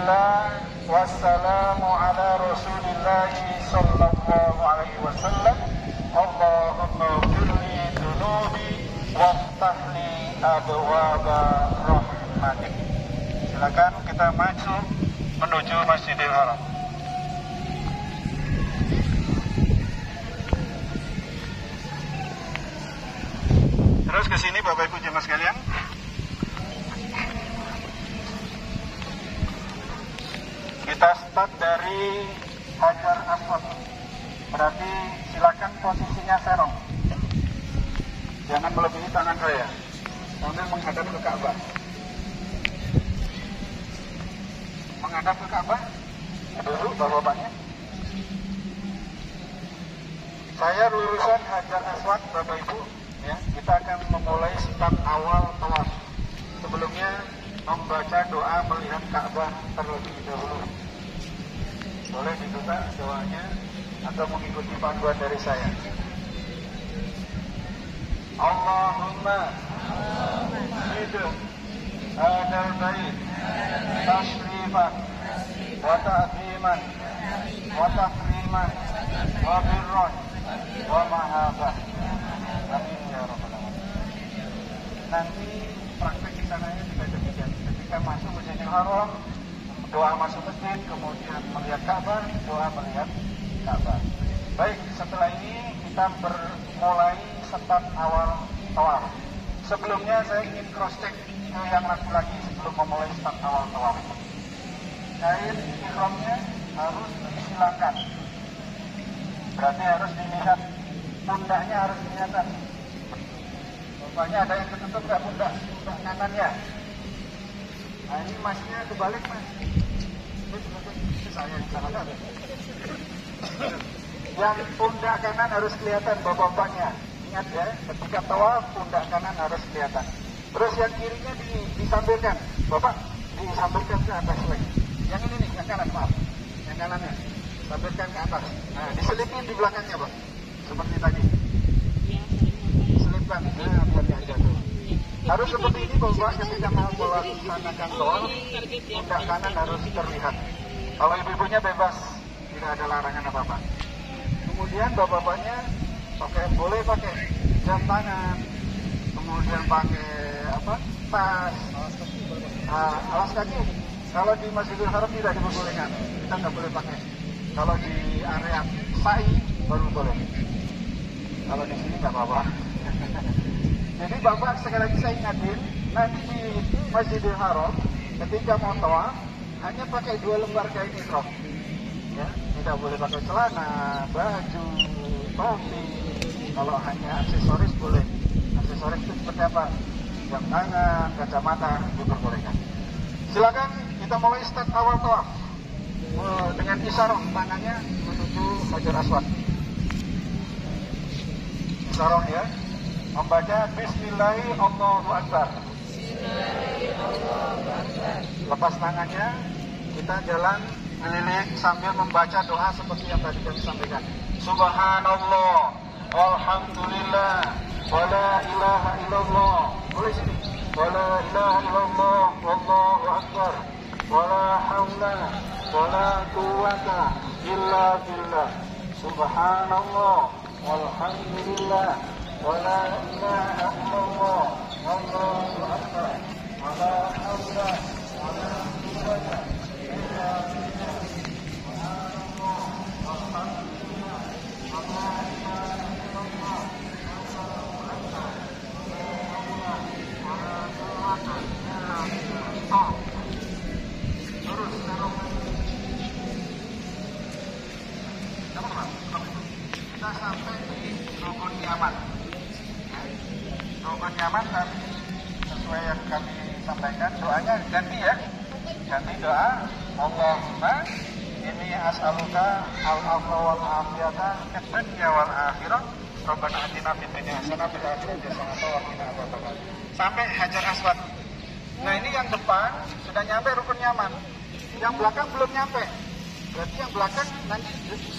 Alhamdulillah wassalamu ala Rasulillah sallallahu alaihi wasallam. Allahumma firli dunubi waftahli abwaba rahmatik. Silakan kita maju menuju Masjidil Haram. Terus ke sini Bapak Ibu jemaah sekalian. Kita start dari Hajar Aswad. Berarti silakan posisinya serong. Jangan melebihi tangan saya. Sambil menghadap ke Ka'bah. Menghadap ke Ka'bah. Dulu Bapak-bapaknya. Saya lulusan Hajar Aswad Bapak Ibu. Ya, kita akan memulai start awal tawaf. Sebelumnya membaca doa melihat Ka'bah terlebih dahulu. Boleh dibuka doanya atau mengikuti panduan dari saya. Allahumma hidup adal bait tashrifan wa ta'ziman wa takriman wa birran wa mahabah. Amin ya rabbal alamin. Nanti praktek di sananya juga demikian. Ketika masuk Masjidil Haram, doa masuk masjid, kemudian melihat Ka'bah, doa melihat Ka'bah. Baik, setelah ini kita bermulai start awal tawaf. Sebelumnya saya ingin cross check yang laki-laki sebelum memulai start awal tawaf. Kain ihramnya harus disilakan. Berarti harus dilihat, pundaknya harus kelihatan. Bapaknya ada yang ketutup nggak pundak kanannya? Nah ini masnya kebalik mas. Saya salah. Yang pundak kanan harus kelihatan bapak-bapaknya. Ingat ya, ketika tawaf pundak kanan harus kelihatan. Terus yang kirinya disampirkan, bapak disampirkan ke atas lagi. Yang ini nih, yang kanan maaf, yang kanannya sampirkan ke atas. Nah diselipin di belakangnya pak, seperti tadi. Selipkan, biar dia jatuh. Harus seperti ini bapak ketika mau melaksanakan tawaf, pundak kanan harus terlihat. Kalau ibu-ibunya bebas, tidak ada larangan apa-apa. Kemudian bapak-bapaknya boleh pakai jam tangan, kemudian pakai tas, alas kaki. Kalau di Masjidil Haram tidak diperbolehkan, kita nggak boleh pakai. Kalau di area sa'i baru boleh. Kalau di sini nggak apa-apa. Jadi bapak sekali lagi saya ingatin, nanti di Masjidil Haram ketika mau tawaf hanya pakai 2 lembar kain ihram. Ya, tidak boleh pakai celana, baju, topi. Kalau hanya aksesoris boleh. Aksesoris itu seperti apa? Jam tangan, kacamata diperbolehkan. Silakan kita mulai start awal tawaf dengan isyarah tangannya menuju Hajar Aswad. Isyarah ya, membaca Bismillahirrahmanirrahim, Allahu Akbar. Lepas tangannya, kita jalan keliling sambil membaca doa seperti yang tadi kami sampaikan. Subhanallah, walhamdulillah, wala ilaha illallah. Boleh sini. Wala ilaha illallah, wallahu akbar. Wala hawla, wala quwwata illa billah. Subhanallah, walhamdulillah, wala ilaha illallah, wallahu akbar. Wala hawla, wala quwwata illa billah. Subhanallah, walhamdulillah, wala ilaha illallah, wallahu akbar. Terus kita sampai di rukun nyaman. Rukun nyaman tadi sesuai yang kami sampaikan, doanya ganti ya, ganti doa. Allahumma inni as'aluka al-afwa wal afiyata fid dunya wal akhirah. Rabbana atina fid dunya hasanah wa fil akhirati hasanah wa qina adzabannar. Sampai Hajar Aswad. Nah ini yang depan sudah nyampe rukun nyaman, yang belakang belum nyampe. Berarti yang belakang nanti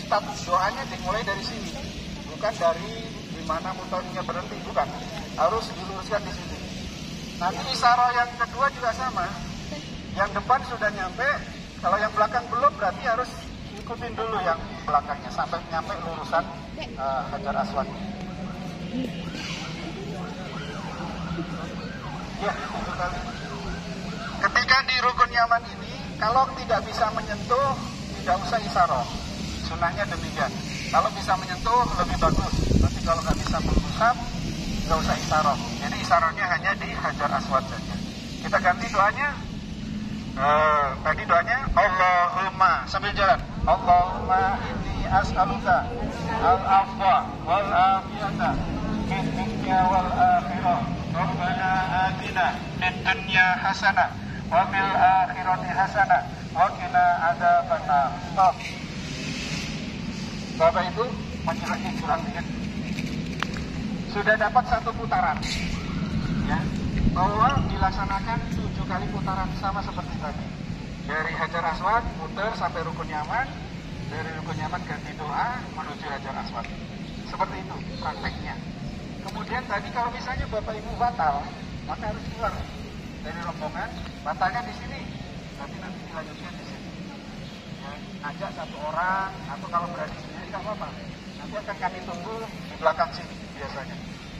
start doanya dimulai dari sini, bukan dari dimana mutawallinya berhenti, bukan. Harus diluruskan di sini. Nanti isyarah yang kedua juga sama. Yang depan sudah nyampe, Kalau yang belakang belum, berarti harus ikutin dulu yang belakangnya sampai nyampe lurusan Hajar Aswad. Ya, itu kali. Ketika di Rukun Yaman ini, kalau tidak bisa menyentuh, tidak usah isyaroh. Sunnahnya demikian. Kalau bisa menyentuh, lebih bagus. Tapi kalau nggak bisa mengusap, nggak usah isyaroh. Jadi isyarohnya hanya di Hajar Aswad saja. Kita ganti doanya. Tadi doanya Allahumma, sambil jalan. Allahumma inni as'aluka al-afwa wal afiyata fid dunya wal akhirah. Rabbana atina fid dunya hasanah wa fil akhirati hasanah wa qina adzabannar. Stop. Bapak Ibu, lagi curang dikit. Sudah dapat satu putaran. Ya. Bahwa dilaksanakan 7 kali putaran sama seperti tadi. Dari Hajar Aswad putar sampai Rukun Yaman, dari Rukun Yaman ganti doa menuju Hajar Aswad. Seperti itu prakteknya. Kemudian tadi kalau misalnya Bapak Ibu batal, maka harus keluar dari rombongan. Batalnya di sini, tapi nanti dilanjutkan di sini. Ya, ajak satu orang atau kalau berani sendiri nggak apa-apa. Nanti akan kami tunggu di belakang sini biasanya.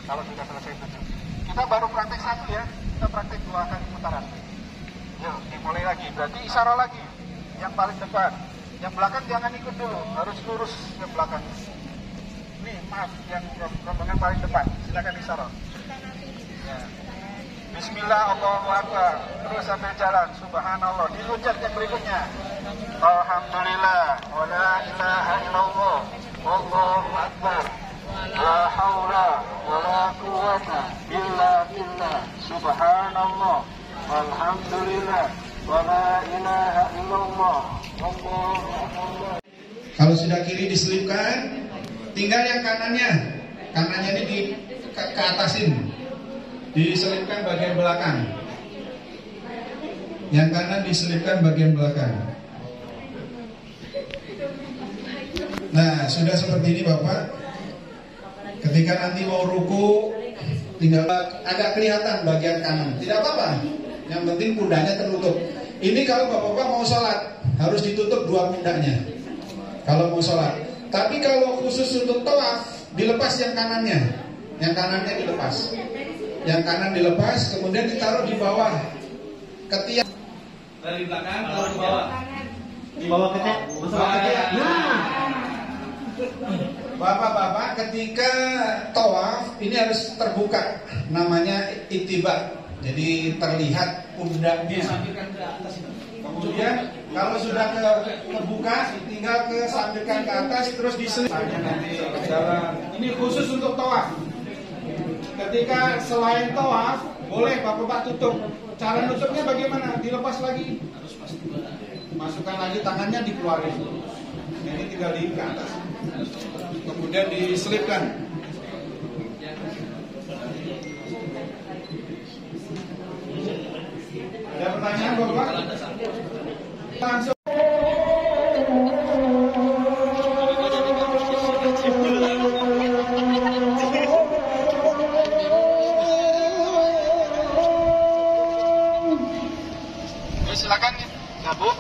Kalau sudah selesai 7. Kita baru praktek 1 ya, kita praktek 2 kali putaran. Yuk, dimulai lagi, berarti isyarah lagi. Yang paling depan, yang belakang jangan ikut dulu, harus lurus ke belakang. Nih, maaf, yang rombongan paling depan, silakan isyarah. Ya. Bismillah, Allahu Akbar, terus sambil jalan, subhanallah, diluncat yang berikutnya. Alhamdulillah, wa la ilaha illallah, Allahu Akbar. La haula wa la quwwata illa billah. Subhanallah walhamdulillah wa la ilaha illallah. Allahu akbar. Kalau sudah kiri diselipkan, tinggal yang kanannya. Kanannya ini ke atasin. Diselipkan bagian belakang. Yang kanan diselipkan bagian belakang. Nah, sudah seperti ini Bapak. Ketika nanti mau ruku, tinggal agak kelihatan bagian kanan. Tidak apa-apa, yang penting pundaknya tertutup. Ini kalau bapak-bapak mau sholat, harus ditutup 2 pundaknya. Kalau mau sholat. Tapi kalau khusus untuk tawaf, dilepas yang kanannya. Yang kanannya dilepas. Yang kanan dilepas, kemudian ditaruh di bawah ketiak. Dari belakang, taruh di bawah. Di bawah ketiak. Nah. Bapak-bapak ketika tawaf ini harus terbuka, namanya ittiba. Jadi terlihat pundaknya. Kemudian kalau sudah terbuka, tinggal kesampingkan ke atas terus diselipkan. Ini khusus untuk tawaf. Ketika selain tawaf, boleh bapak-bapak tutup. Cara nutupnya bagaimana? Dilepas lagi. Masukkan lagi tangannya, dikeluarin. Ini tinggal di atas. Kemudian diselipkan. Ada pertanyaan Bapak? Langsung. Silakan ya Bu.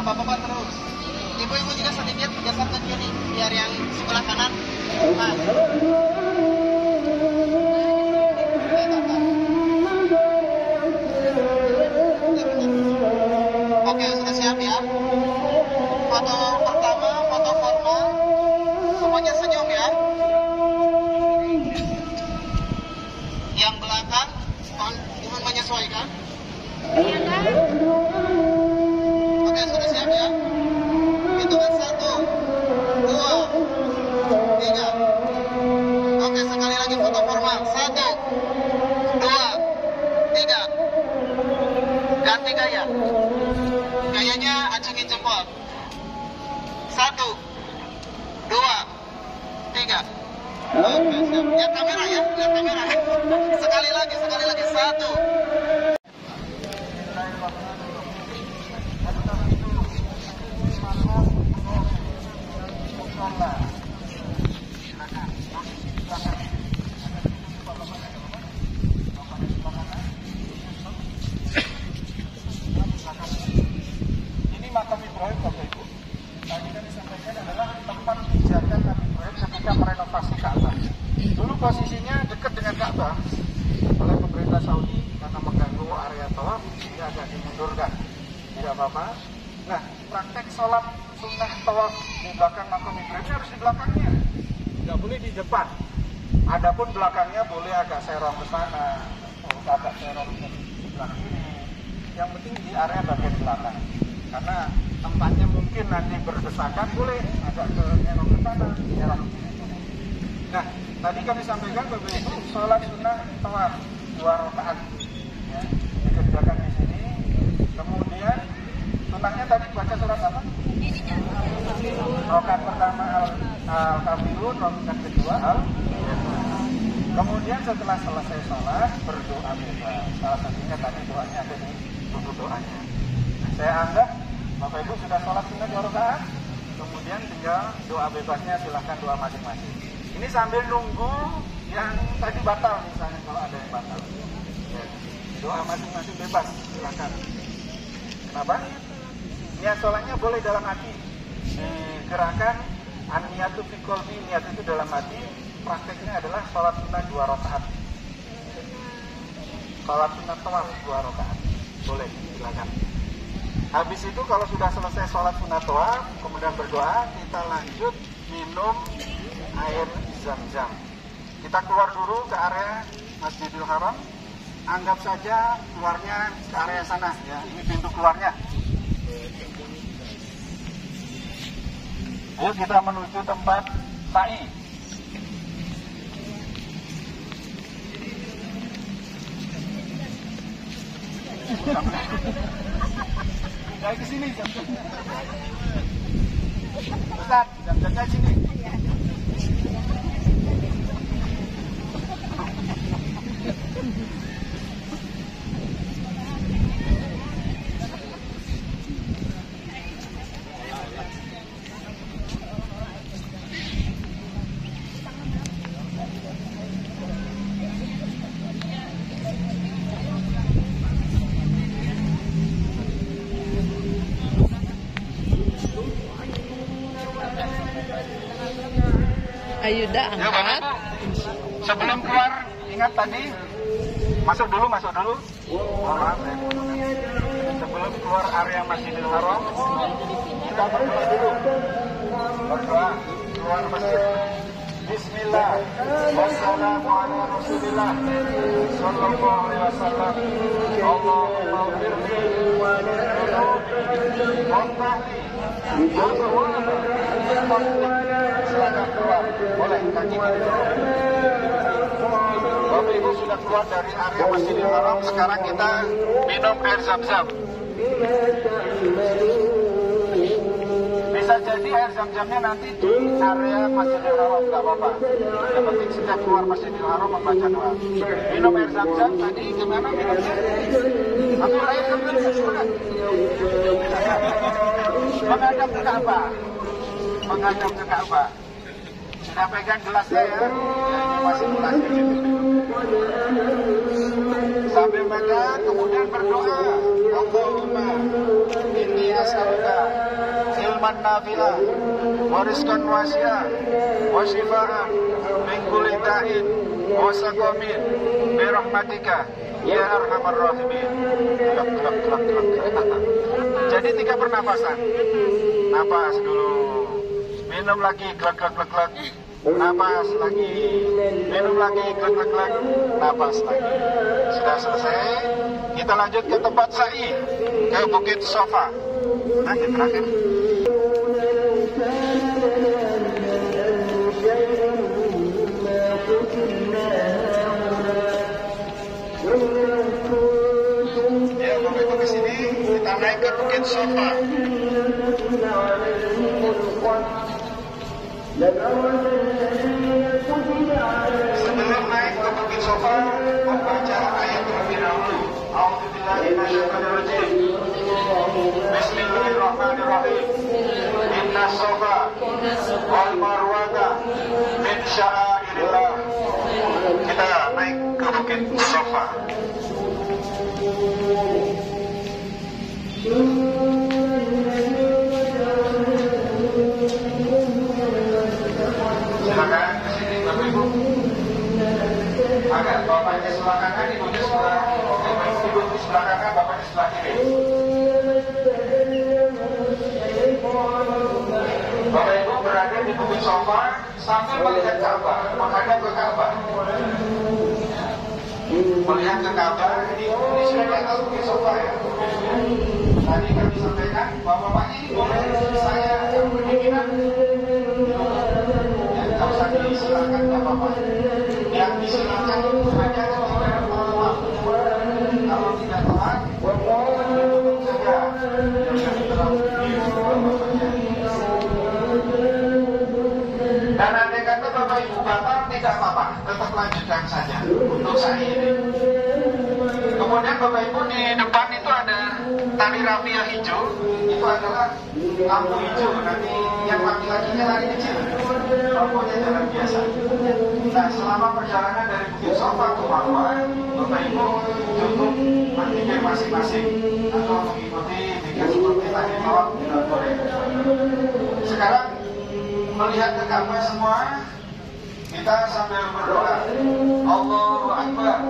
Bapak-bapak terus. Ibu-ibu juga sedikit geser ke kiri biar yang sebelah kanan. Nah. Oke, sudah siap ya. Foto pertama, foto formal. Semuanya senyum ya. Yang belakang, mohon menyesuaikan. Iya kan? Oke, sudah siap ya. Hitungan 1, 2, 3. Oke, sekali lagi foto formal. 1, 2, 3. Ganti gaya. Gayanya acungin jempol. 1, 2, 3. Oke, siap. Lihat kamera ya, lihat kamera. Sekali lagi, 1. Ini makam Ibrahim, Bapak Ibu. Tadi kan disampaikan adalah tempat pijakan Nabi Ibrahim ketika merenovasi Ka'bah. Dulu posisinya dekat dengan Ka'bah, oleh pemerintah Saudi karena mengganggu area tawaf, dia agak dimundurkan. Tidak apa-apa. Nah, praktek sholat sunnah tawaf di belakang makam Ibrahim harus di belakangnya, tidak boleh di depan. Adapun belakangnya boleh agak serong ke sana, agak serong ke sebelah kiri. Yang penting di area bagian belakang, karena tempatnya mungkin nanti berdesakan, boleh agak ke serong ke sana, serong ke sini. Nah, tadi kami sampaikan Bapak Ibu, sholat sunnah tawaf 2 rakaat, ya, dikerjakan di sini. Kemudian sunnahnya tadi baca surat apa? Rakaat pertama Al-Kafirun, rakaat kedua Kemudian setelah selesai sholat berdoa bebas. Salah satunya tadi doanya ada di buku doanya. Saya anggap Bapak Ibu sudah sholat sunnah 2 rakaat, kemudian tinggal doa bebasnya, silahkan doa masing-masing. Ini sambil nunggu yang tadi batal, misalnya kalau ada yang batal. Ya, doa masing-masing bebas, silahkan. Kenapa? Niat sholatnya boleh dalam hati. Digerakkan an-niyatu fi qalbi, niat itu dalam hati. Prakteknya adalah sholat sunnah 2 rakaat. Sholat sunnah tawaf 2 rakaat. Boleh, silakan. Habis itu kalau sudah selesai sholat sunnah tawaf, kemudian berdoa, kita lanjut minum air zam-zam. Kita keluar dulu ke area Masjidil Haram. Anggap saja keluarnya ke area sana, ya. Ini pintu keluarnya. Ayo kita menuju tempat sa'i. Dari ke sini jam-jamnya. Ustaz, jam-jamnya sini. Ayuda Ya, Bapak angkat. Ibu, sebelum keluar ingat tadi masuk dulu. Maaf, sebelum keluar area Masjidil Haram kita berdoa dulu. Berdoa keluar masjid. Bismillah, wassalamu ala rasulillah, sallallahu alaihi wasallam. Allahumma firli waftahli. Silakan keluar, boleh kaki kiri. Bapak Ibu sudah keluar dari area Masjidil Haram, sekarang kita minum air zam-zam. Bisa jadi air zam-zamnya nanti di area Masjidil Haram, nggak apa-apa. Yang penting setiap keluar Masjidil Haram membaca doa. Minum air zam-zam, tadi gimana minumnya? Ambil air zam-zam, silakan. Menghadap ke Ka'bah. Menghadap ke Ka'bah. Sudah pegang gelasnya ya? Ya, ini masih gelasnya. Sambil pegang, kemudian berdoa. Allahumma inni as'aluka ilman nafi'ah wa rizqan wasi'ah wa shifaan min kulli da'in wa saqamin bi rahmatika ya arhamar rahimin. Jadi 3 pernapasan. Napas dulu, minum lagi, glek. Napas lagi, minum lagi, glek. Napas lagi. Sudah selesai, kita lanjut ke tempat sa'i, ke Bukit Sofa. Lanjut terakhir. Ya, Bapak Ibu ke sini, kita naik ke Bukit Sofa. Inna Safa wal Marwata min sya'airillah. Kita naik ke Bukit Safa. Silakan ke sini Bapak Ibu. Agak bapaknya sebelah kanan, ibunya sebelah ibu sebelah kanan, bapaknya sebelah kiri. Bapak Ibu berada di Bukit Safa sambil melihat Ka'bah, menghadap ke Ka'bah. Melihat ke Ka'bah, ini sudah di atas Bukit Safa ya. Tadi kami sampaikan bapak-bapaknya ini boleh saya yang berdirian. Kalau saya disilakan bapak-bapak. Yang disilakan itu hanya ketika malam. Kalau tidak telat, tutup saja. Jangan terlalu bapaknya. Dan andai kata Bapak Ibu batal tidak apa-apa, tetap lanjutkan saja untuk saya ini. Kemudian Bapak Ibu di depan itu ada tali rafia hijau, itu adalah lampu hijau. Nanti yang laki-lakinya lari kecil, lampunya jalan biasa. Nah, selama perjalanan dari Bukit Safa ke Marwah, Bapak Ibu cukup berpikir masing-masing atau mengikuti pikir seperti tadi malam tidak boleh. Sekarang melihat ke Ka'bah semua, kita sambil berdoa. Allahu Akbar,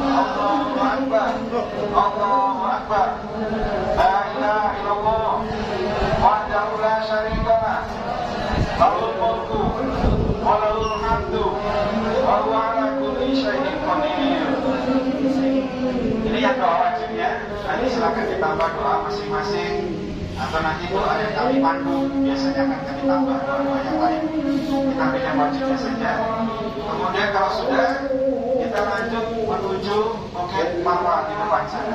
Allahu Akbar, Allahu Akbar. La ilaha illallah, wahdahu la syarika lah, lahul mulku wa lahul hamdu, wa huwa ala kulli syai'in qadir. Ini yang doa wajibnya. Nanti silakan ditambah doa masing-masing. Atau nanti doa yang kami pandu, biasanya akan kami tambah doa yang lain. Kita ambil yang wajibnya saja. Kemudian kalau sudah, kita lanjut menuju Bukit Marwah di depan sana.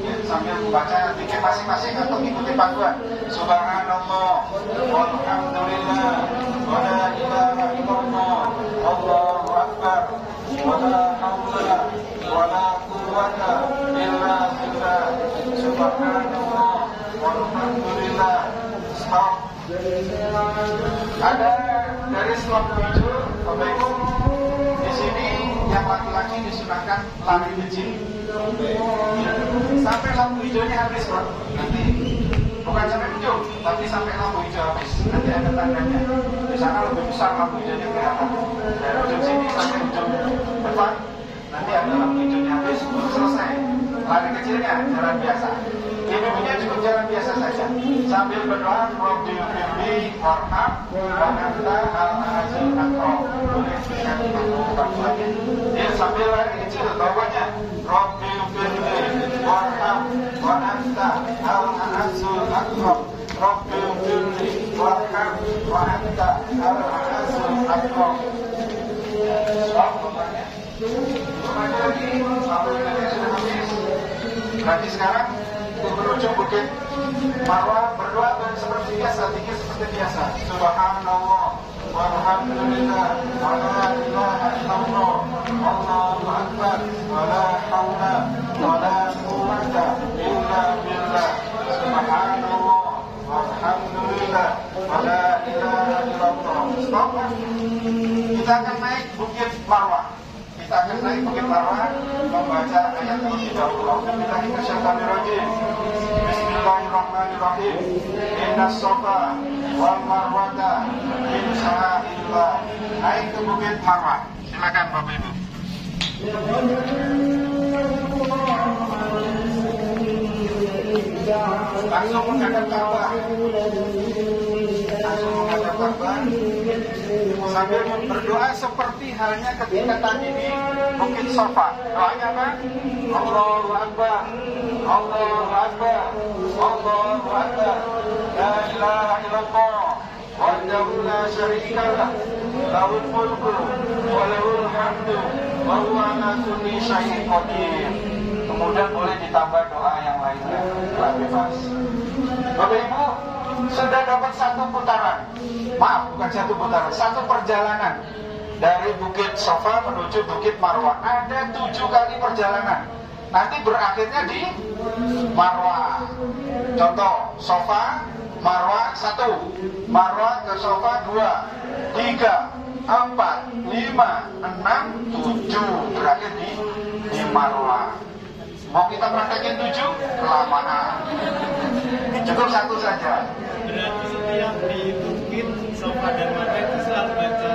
Ya, sambil membaca pikir masing-masing atau ikuti panduan. Subhanallah, walhamdulillah, wa la ilaha illallah, Allahu Akbar, wa la hawla wa la quwwata illa billah. Subhanallah, walhamdulillah. Stop. Ada dari lampu hijau, Bapak Ibu. Di sini yang laki-laki disunahkan lari kecil sampai lampu hijaunya habis, Pak. Nanti bukan sampai ujung, tapi sampai lampu hijau habis. Nanti ada tandanya. Di sana lebih besar lampu hijaunya kelihatan. Dari ujung sini sampai ujung depan, nanti ada lampu hijaunya habis, baru selesai. Lari kecilnya jalan biasa. Ibunya cukup jalan biasa saja sambil berdoa Rabbil firli warham wa anta al-azizul hakim. Boleh dengan bantuannya. Dia sambil lari kecil bawahnya Rabbil firli warham wa anta al-azizul hakim. Rabbil firli warham wa anta al-azizul hakim. Bawahnya. Kembali lagi sampai sudah habis. Berarti sekarang menuju Bukit Marwah berdoa dan seperti biasa, zikir seperti biasa. Subhanallah, walhamdulillah, wa la ilaha illallah, Allahu Akbar, wa la hawla wa la quwwata illa billah. Subhanallah, walhamdulillah, wa la ilaha illallah. Stop. Kita akan naik Bukit Marwah. Kita akan naik Bukit Marwah membaca ayat terlebih dahulu. A'udzubillahi minasyaitonir rajim. Bismillahirrahmanirrahim. Inna Safa wal Marwata min sya'airillah. Naik ke Bukit Marwah. Silakan Bapak Ibu. Langsung menghadap Ka'bah. Langsung menghadap Ka'bah. Sambil berdoa seperti halnya ketika tadi di Bukit Safa. Doanya apa? Allahu Akbar, Allahu Akbar, Allahu Akbar, la ilaha illallah, wahdahu la syarika lah, lahul mulku wa lahul hamdu, wa huwa ala kulli syai'in qadir. Kemudian boleh ditambah doa yang lainnya, bebas. Bapak Ibu sudah dapat satu putaran. Maaf, bukan satu putaran, satu perjalanan dari Bukit Safa menuju Bukit Marwah. Ada 7 kali perjalanan. Nanti berakhirnya di Marwah. Contoh, Safa Marwah 1, Marwah ke sofa 2, 3, 4, 5, 6, 7. Berakhir di Marwah. Mau kita praktekin 7? Kelamaan. Cukup 1 saja. Berarti setiap ditukin sofa dan Marwah itu selalu baca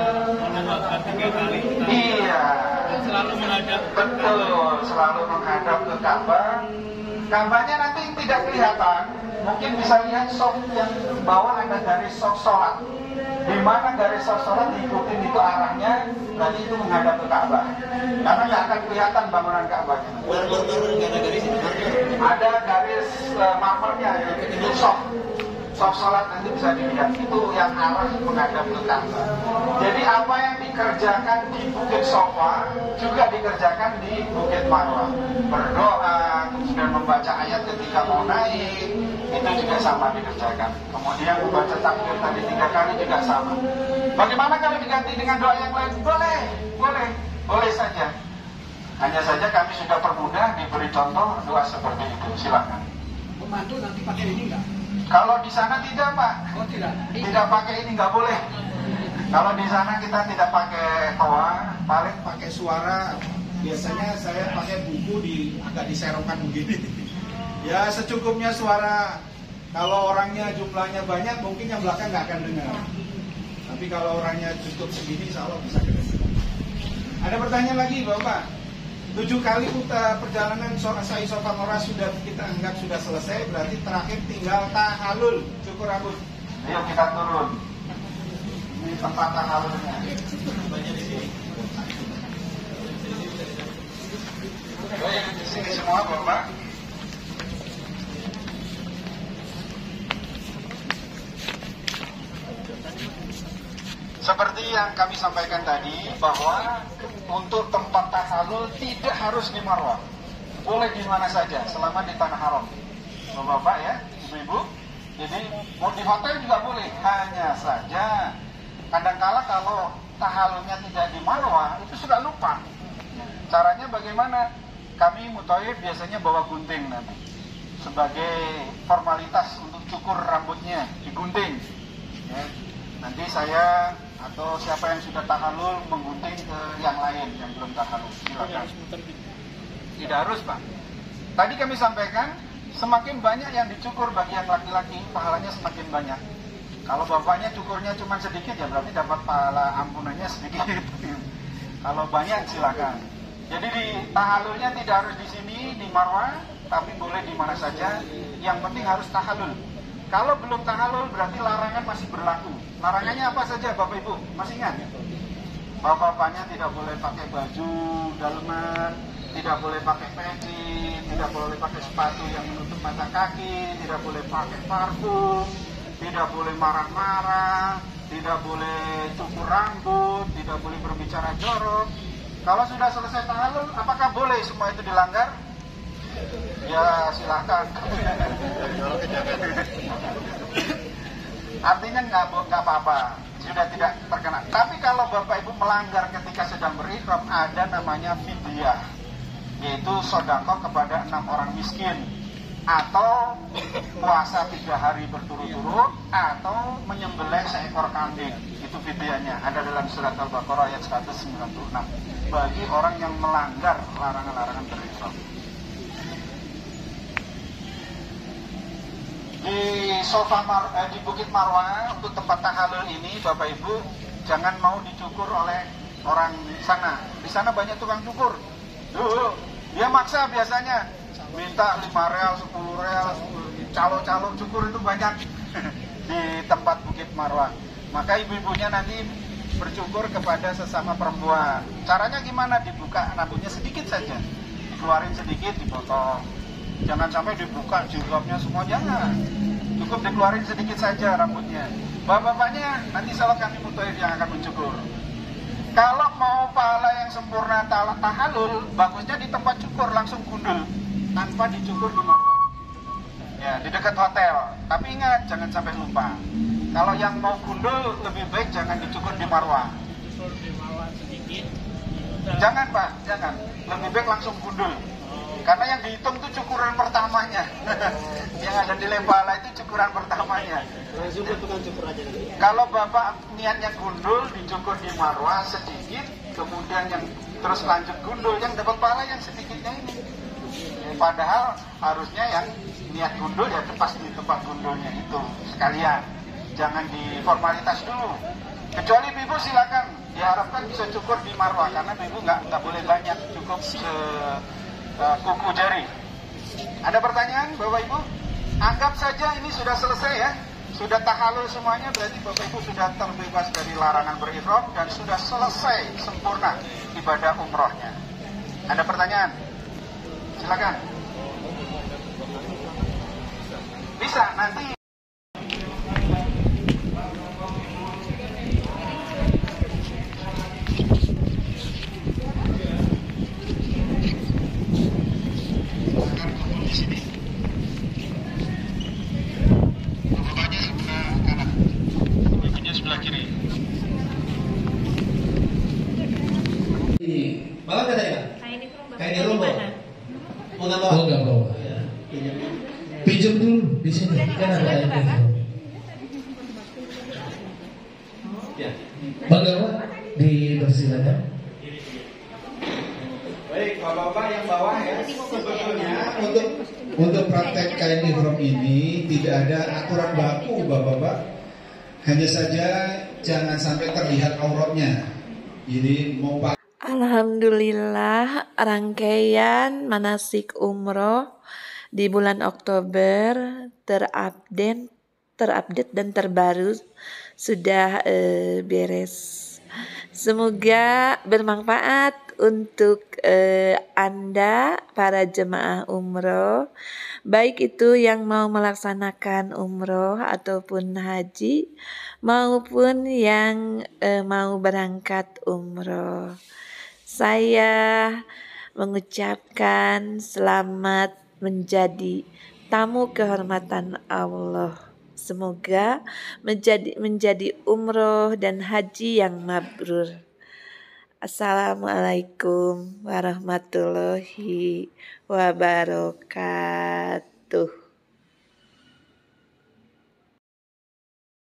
Allahu 3 kali. Iya. Dan selalu menghadap. Betul, selalu menghadap ke Ka'bah. Ka'bahnya nanti tidak kelihatan. Mungkin bisa lihat soft yang bawah ada garis soft sholat. Di mana garis soft sholat diikutin itu arahnya, berarti itu menghadap ke Ka'bah. Karena nggak akan kelihatan bangunan Ka'bahnya. Ada garis marmernya, itu soft sholat nanti bisa dilihat. Itu yang arah menghadap ke Ka'bah. Jadi apa yang dikerjakan di Bukit Sofa juga dikerjakan di Bukit Marwah. Berdoa, kemudian membaca ayat ketika mau naik, itu juga sama dikerjakan. Kemudian membaca takbir tadi 3 kali juga sama. Bagaimana kalau diganti dengan doa yang lain? Boleh saja. Hanya saja kami sudah permudah diberi contoh doa seperti itu. Silakan. Pemandu nanti pakai ini enggak? Kalau di sana tidak, Pak. Oh tidak. Tidak pakai ini, nggak boleh. Kalau di sana kita tidak pakai toa, paling pakai suara. Biasanya saya pakai buku agak diserongkan begini. Ya secukupnya suara. Kalau orangnya jumlahnya banyak, mungkin yang belakang nggak akan dengar. Tapi kalau orangnya cukup segini, insya Allah bisa kedengar. Ada pertanyaan lagi, Bapak? 7 kali perjalanan Sa'i Safa Marwah sudah kita anggap sudah selesai. Berarti terakhir tinggal tahalul, cukur rambut. Ayo kita turun. Ini tempat tahalulnya. Baik, di sini semua, Bapak. Seperti yang kami sampaikan tadi, bahwa untuk tempat tahalul tidak harus di Marwah. Boleh di mana saja, selama di Tanah Haram. Bapak-bapak ya, ibu-ibu. Jadi mau di hotel juga boleh. Hanya saja, kadangkala kalau tahalulnya tidak di Marwah, itu sudah lupa. Caranya bagaimana? Kami mutawif biasanya bawa gunting nanti. Sebagai formalitas untuk cukur rambutnya, digunting. Ya. Nanti saya atau siapa yang sudah tahalul menggunting ke yang lain yang belum tahalul. Silakan. Tidak harus, Pak. Tadi kami sampaikan semakin banyak yang dicukur bagi yang laki-laki, pahalanya semakin banyak. Kalau bapaknya cukurnya cuma sedikit ya berarti dapat pahala ampunannya sedikit. Kalau banyak silakan. Jadi di tahalulnya tidak harus di sini di Marwah, tapi boleh di mana saja. Yang penting harus tahalul. Kalau belum tahalul berarti larangan masih berlaku. Larangannya apa saja Bapak Ibu? Masih ingat? Bapak-bapaknya tidak boleh pakai baju daleman, tidak boleh pakai peci, tidak boleh pakai sepatu yang menutup mata kaki, tidak boleh pakai parfum, tidak boleh marah-marah, tidak boleh cukur rambut, tidak boleh berbicara jorok. Kalau sudah selesai tahalul, apakah boleh semua itu dilanggar? Ya silahkan. Artinya nggak apa-apa, sudah tidak terkena. Tapi kalau Bapak Ibu melanggar ketika sedang berihram, ada namanya fidyah, yaitu sedekah kepada 6 orang miskin, atau puasa 3 hari berturut-turut, atau menyembelih seekor kambing. Itu fidyahnya, ada dalam surat Al-Baqarah ayat 196. Bagi orang yang melanggar larangan-larangan berihram. Di Bukit Marwah untuk tempat tahalul ini Bapak Ibu jangan mau dicukur oleh orang sana. Di sana banyak tukang cukur. Dia maksa biasanya minta 5 real, 10 real, calo-calo cukur itu banyak di tempat Bukit Marwah. Maka ibu-ibunya nanti bercukur kepada sesama perempuan. Caranya gimana? Dibuka rambutnya sedikit saja, dikeluarin sedikit, dipotong. Jangan sampai dibuka jilbabnya semua, jangan. Cukup dikeluarin sedikit saja rambutnya. Bapak-bapaknya nanti salah kami mutawif yang akan mencukur. Kalau mau pahala yang sempurna tahalul, bagusnya di tempat cukur langsung gundul, tanpa dicukur di Marwah. Ya, di dekat hotel. Tapi ingat, jangan sampai lupa. Kalau yang mau gundul, lebih baik jangan dicukur di Marwah. Jangan Pak, jangan. Lebih baik langsung gundul. Karena yang dihitung itu cukuran pertamanya. Yang ada di lempala itu cukuran pertamanya. Kalau Bapak niatnya gundul, dicukur di marwah sedikit, kemudian yang terus lanjut gundul, yang dapat pahala yang sedikitnya ini. Padahal harusnya yang niat gundul ya pas di tempat gundulnya itu sekalian. Jangan di formalitas dulu. Kecuali ibu silakan, diharapkan bisa cukur di marwah karena ibu nggak boleh banyak, cukup kuku jari. Ada pertanyaan Bapak Ibu? Anggap saja ini sudah selesai ya. Sudah tahalul semuanya, berarti Bapak Ibu sudah terbebas dari larangan berihram dan sudah selesai sempurna ibadah umrohnya. Ada pertanyaan? Silakan. Bisa nanti. Bawa nggak tadi, Pak? Kayak di rumah. Mau nggak bawa? Oh, nggak bawa. Pinjam dulu di sini. Kan ada yang Ya. Bangga, Pak. Dipersilakan. Baik, Bapak-bapak yang bawah ya. Sebetulnya untuk praktek kain ihram ini tidak ada aturan baku, Bapak-bapak. Hanya saja jangan sampai terlihat auratnya. Jadi mau pakai. Alhamdulillah, rangkaian manasik umroh di bulan Oktober terupdate dan terbaru sudah beres. Semoga bermanfaat untuk Anda para jemaah umroh, baik itu yang mau melaksanakan umroh ataupun haji maupun yang mau berangkat umroh. Saya mengucapkan selamat menjadi tamu kehormatan Allah. Semoga menjadi umroh dan haji yang mabrur. Assalamualaikum warahmatullahi wabarakatuh.